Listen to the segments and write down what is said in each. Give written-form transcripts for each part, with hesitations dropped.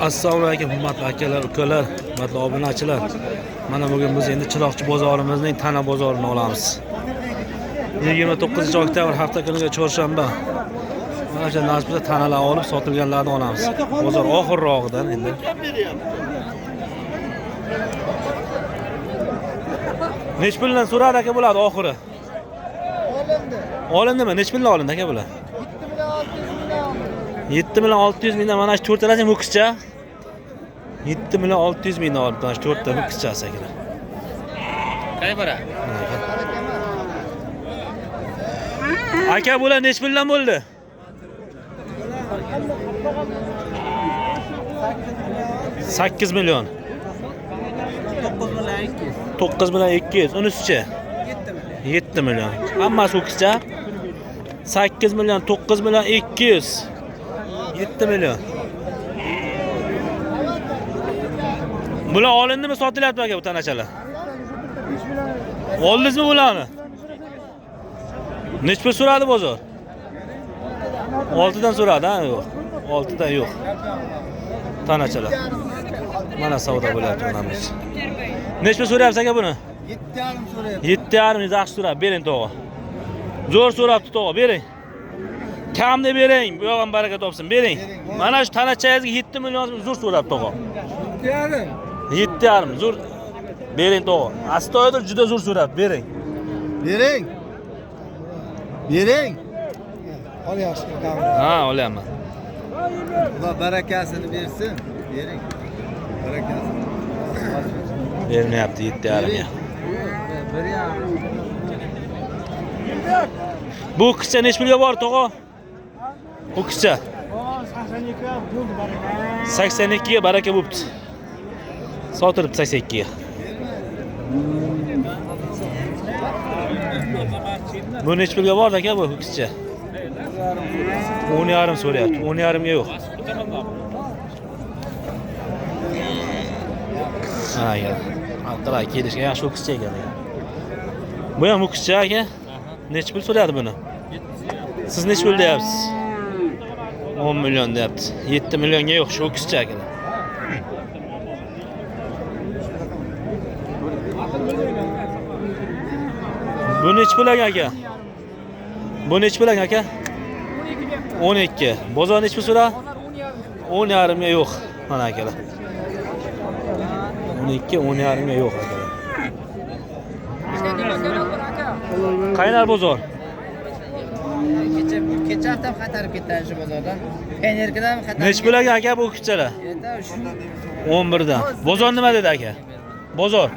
Assalomu alaykum hurmatli akalar, ukalar, hurmatli obunachilar. Mana bugun biz endi Chiroqchi bozorimizning Tana bozorini olamiz. 29-oktyabr hafta kuniga chorshanba. Mana shu nasibda tanalar olib sotilganlarni olamiz. Bozor oxirrog'idan endi. Nech puldan so'radi aka bo'ladi oxiri? Olindimi? Nech puldan olindi aka bular? 7 million 600 mingdan mana shu to'rtalasi ho'kizcha. 7 million 600 mingdan olib mana shu to'rtta ho'kizchasi aka. Qay para? Aka bular nech puldan bo'ldi? 8 million. 9 million 200. Unisichi? 7 million. Hammasi ho'kizcha. 8 million, 9 million 200. 7 million. Bular olindimi, sotilyapti aka bu tanachalar? Oldingizmi bularni? Nech pul so'radi bozor? 6 dan so'radi, ha? Yo'q. 6 dan yo'q. Tanachalar. Mana savdo bo'lyapti bunamiz. Nech pul so'rayapsiz aka buni? 7,5 so'rayapti. 7,5 yaxshi so'rab, bering to'g'a. Zo'r so'rabdi to'g'a, bering. Kamni bering, bu yo'g'am baraka topsin, bering. Mana shu tanachangizga 7 million zo'r so'rabdi to'g'a. 7,5 zo'r. Bering to'g'a. Astoydil juda zo'r so'rabdi, bering. Bering. Bering. Olyapsiz. Ha, olyapman. Xudo barakasini bersin. Bering. Barakasini. Bermayapti 7,5 ya. Bu qizcha nech pulga bor to'g'a? Bu qizcha 82 ga baraka bo'pti. Sotilibdi 82 ga. Bu nech pulga bor aka bu qizcha? 10,5 so'rayapti. 10,5 ga yo'q. Ha ya. Alqalay kelishga yaxshi qizcha ekan. Bu ham qizcha aka. Nech pul so'rayapti buni? Siz nech pul deyapsiz? 10 million deyapti. 7 millionga yo'q, shu qizcha aka. Bu nech pul aka? Bu nech pul aka? 12. Bozor nech pul so'ra? 10,5 ga yo'q. Mana akalar. 12, 10,5 ga yo'q akalar. Qaynar bozor. Kecha hafta qatarib ketdi shu bozordan. Energidan qatarib. Nech pul aka bu qizchalar? 11 dan. Bozor nima dedi aka? Bozor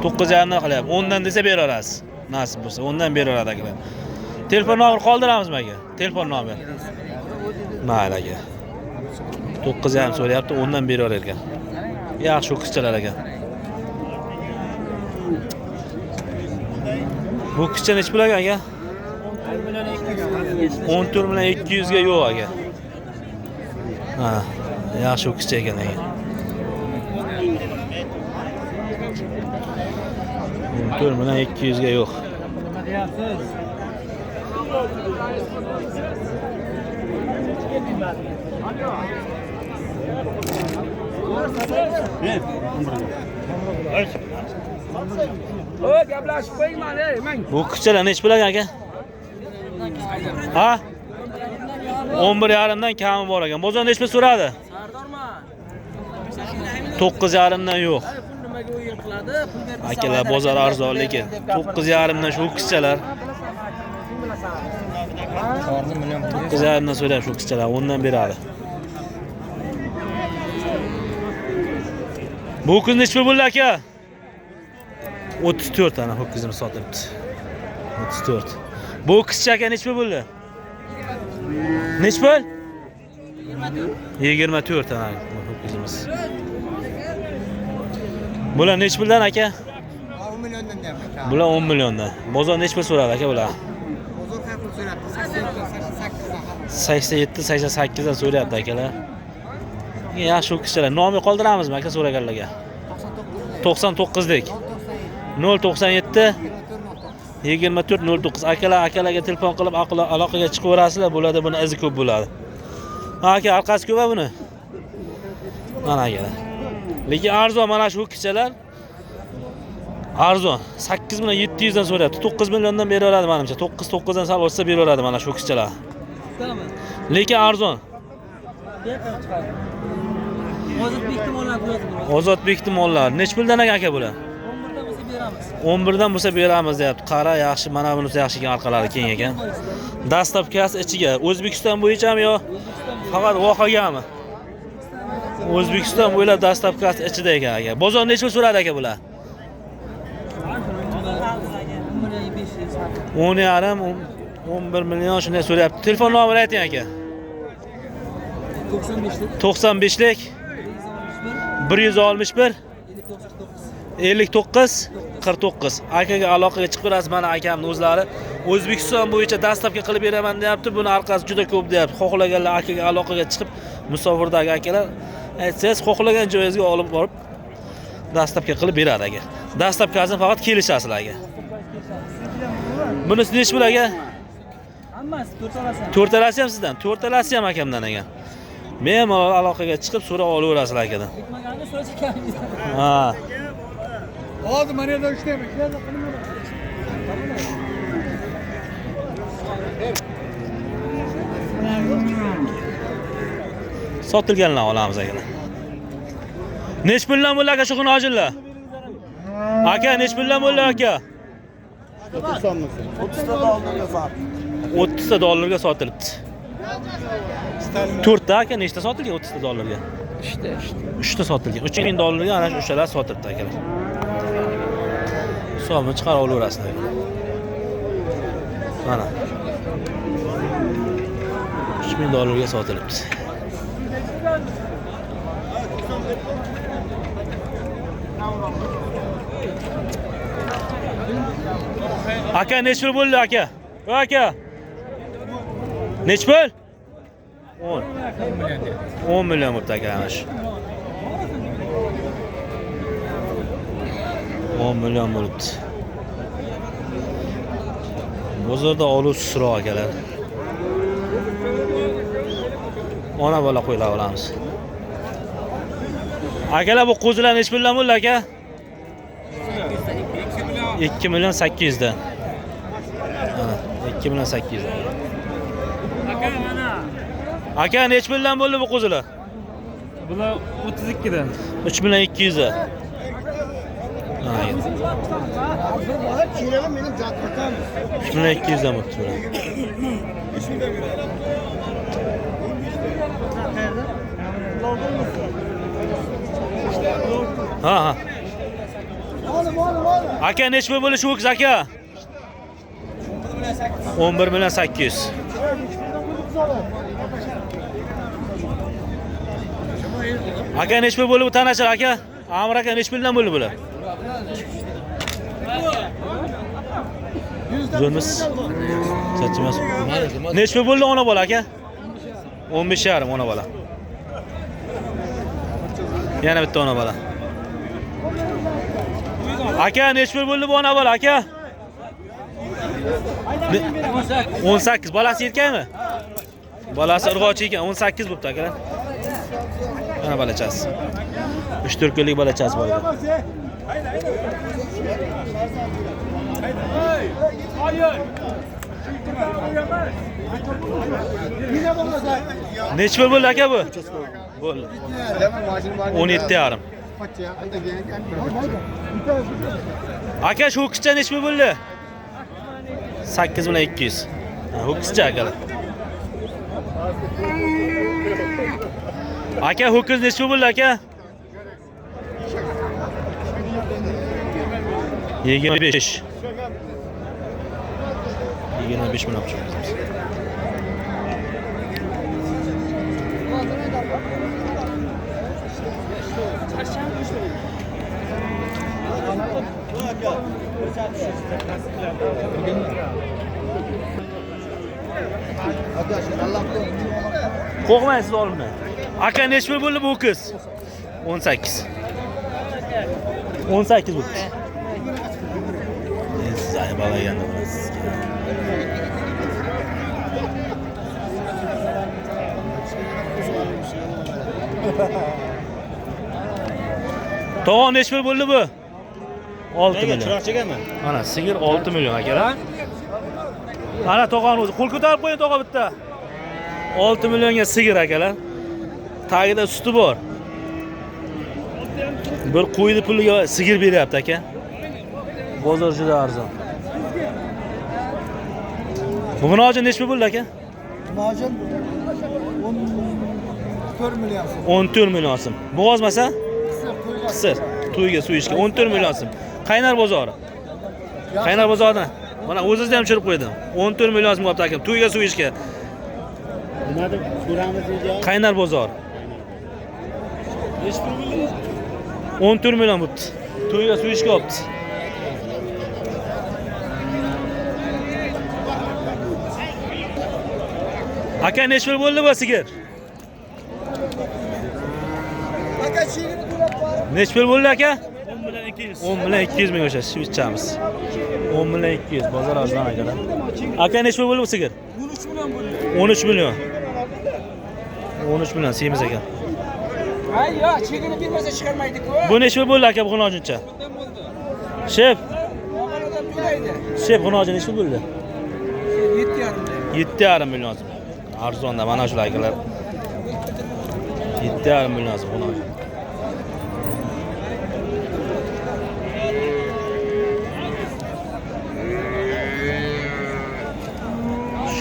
9,5 dan qilyapti. 10 dan desa bera olasiz. Nasib bo'lsa 10 dan bera oladi akalar. Telefon nomeri qoldiramizmi aka? Telefon nomeri. Mayli aka. 9,5 so'rayapti, 10 dan bera olar ekan. Yaxshi qizchalar aka. Bu qizcha nech pul aka? 14 million 200 ga yo'q aka. Ha, yaxshi qizcha ekan aka. 14 million 200 ga yo'q. Bu qizchalar nech pul aka? Ha? 11,5 dan kami bor ekan. Bozor nech pul so'radi? 9,5 dan yo'q. Akalar bozor arzon lekin 9,5 dan shu qizchalar. 9,5 dan so'rayapti shu qizchalar, 10 dan beradi. Bu qiz nech pul bo'ldi aka? 34 ana ho'kizimiz sotilibdi. 34. Bu qizcha aka nech pul bo'ldi? Nech pul? 24 ana ho'kizimiz. Bular nech puldan aka? 10 milliondan deyapman. Bular 10 milliondan. Bozor nech pul so'radi aka bular? Bozor qancha pul so'rayapti? 87, 88 dan so'rayapti akalar. Yaxshi qizchalar. Nomi qoldiramizmi aka so'raganlarga? 99 dek. 097 2409 akalarga telefon qilib aloqaga chiqaverasizlar, bo'ladi, buni izi ko'p bo'ladi. Aka, orqasi ko'p buni. Mana kelar. Lekin arzon mana shu ho'kizchalar. Arzon 8.700 dan so'rayapti. 9 milliondan bera oladi menimcha. 9 dan sal olsa bera oladi mana shu ho'kizchalar. Lekin arzon. Ozodbek mollar. Nech puldan aka bular? 11dan bo'lsa beramiz deyapti. Qara yaxshi, mana bunisi yaxshi ekan, orqalari keng ekan. Dastavkasi ichiga O'zbekiston bo'yichami yo faqat Vohagami? O'zbekiston bo'ylab dastavkasi ichida ekan aka. Bozor nech pul so'radi aka bular? 10,5 11 million shunday so'rayapti. Telefon nomerini ayting aka. 95lik 161 59 49. Akaga aloqaga chiqib turasiz. Mana akamning o'zlari O'zbekiston bo'yicha dastavka qilib beraman deyapti. Buni orqasi juda ko'p deyapti. Xohlaganlar akaga aloqaga chiqib, musofirdagi akalar aytsangiz, xohlagan joyingizga olib borib dastavka qilib beradi aka. Dastavkasini faqat kelishasiz aka. Bunisi nech pul aka? Hammasi 4 olasan. 4 talasi ham sizdan, 4 talasi ham akamdan aka. Bemalol aloqaga chiqib so'rab olaverasizlar akadan. Bitmaganda so'rashganmiz. Ha. Hozir mana yerda 3 ta Sotilganlar olamiz aka. Nech puldan bo'ldi aka shu xunojinlar? Aka nech puldan bo'ldi aka? 30 ta dollarga sotilibdi. 4 ta aka nechta sotilgan 30 ta dollarga? 3 ta sotilgan. 3000 dollarga ana shu ushalar sotilibdi akalar. Hisobini chiqarib olaverasizlar. Mana. 3000 dollarga sotilibdi. Aka nech pul bo'ldi aka? Aka. Nech pul? 10 million bo'ldi aka ana shu. 10 million bo'libdi. Bozorda olib susroq akalar. Ona bola qo'ylar olamiz. Akalar bu qo'zilar nech puldan bo'ldi aka? 2 million 800 dan. Ana 2 million 800. Aka mana. Aka nech puldan bo'ldi bu qo'zilar? Bular 32 dan. 3 million 200 dan. Ana. 3 million 200 dan bo'libdi bular. Ha ha. Aka nech pul bo'lishi ho'kiz aka? 11 million 800. Aka nech pul bo'ldi bu tanachar aka? Amir aka nech puldan bo'ldi bular? Zo'rmiz. Chachmas. Nech pul bo'ldi ona bola aka? 15,5 ona bola. Yana bitta ona bola. Aka nech pul bo'ldi bu ona bola aka? 18. Bolasi erkakmi? Bolasi urg'ochi ekan. 18 bo'pti akalar. Mana bolachasi. 3-4 kunlik bolachasi bor edi. Nech pul bo'ldi aka bu? Bo'ldi. 17,5. Aka shu ho'kizcha nech pul bo'ldi? 8 million 200. Ho'kizcha akalar. Aka ho'kiz nech pul bo'ldi aka? 25. 25 million chiqdi. Qo'rqmaysiz olimdan. Aka nech pul bo'ldi bu ho'kiz? 18. 18 bo'ldi. Siz aybolaganda bo'lasiz. To'g'on nechi pul bo'ldi bu? 6 Nega million. chiroqchigami? Mana sigir 6 million akalar. Mana to'g'on o'zi qo'l ko'tarib qo'ying to'g'a bitta. 6 millionga sigir akalar. Tagida suti bor. Bir qo'yni puliga sigir beryapti aka. Bozor juda arzon. Bugun hojin nechi pul bo'ldi aka? Majin 14 million. 14 million so'm. Bo'g'ozmasa? Qisir. To'yga suv ichga 14 million so'm. Qaynar bozori. Qaynar bozordan. Mana o'zingizni ham tushirib qo'ydim. 14 million so'm bo'pti aka. To'yga suv ichga. Nima deb so'ramiz edi? Qaynar bozor. Nechi pul bo'ldi? 14 million bo'pti. To'yga suv ichga olibdi. Aka nechi pul bo'ldi bu sigir? Aka chigini to'lab bor. Nechi pul bo'ldi aka? 10 million 200. 10 million 200 ming o'sha ichamiz. 10 million 200 bozor arzon akalar. Aka nechi pul bo'ldi bu sigir? 13 million bo'ldi. 13 million. 13 million semiz ekan. Ay yo, chigini bermasa chiqarmaydi-ku. Bu nechi pul bo'ldi aka bu xunojincha? Shef, Odam to'laydi. shef xunojin nechi pul bo'ldi? 7,5. 7,5 million so'm. Arzonda mana shular akalar. 7,5 million so'm xunojin.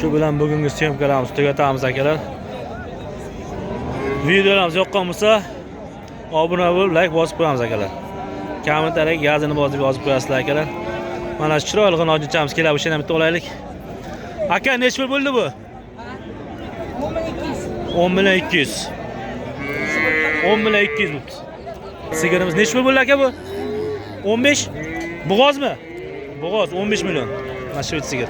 Shu bilan bugungi syomkalarimizni tugatamiz akalar. Videolarimiz yoqqan bo'lsa, obuna bo'lib, like bosib qo'yamiz akalar. Kommentariyaga yazini bosib yozib qo'yasizlar akalar. Mana shu chiroyli xonojinchamiz keladi, o'shani bitta olaylik. Aka nechi pul bo'ldi bu? 10 million 200. 10 million 200 bo'ldi. Sigirimiz nechi pul bo'ldi aka bu? 15. Bo'g'ozmi? Bo'g'oz 15 million. Mana shu sigir.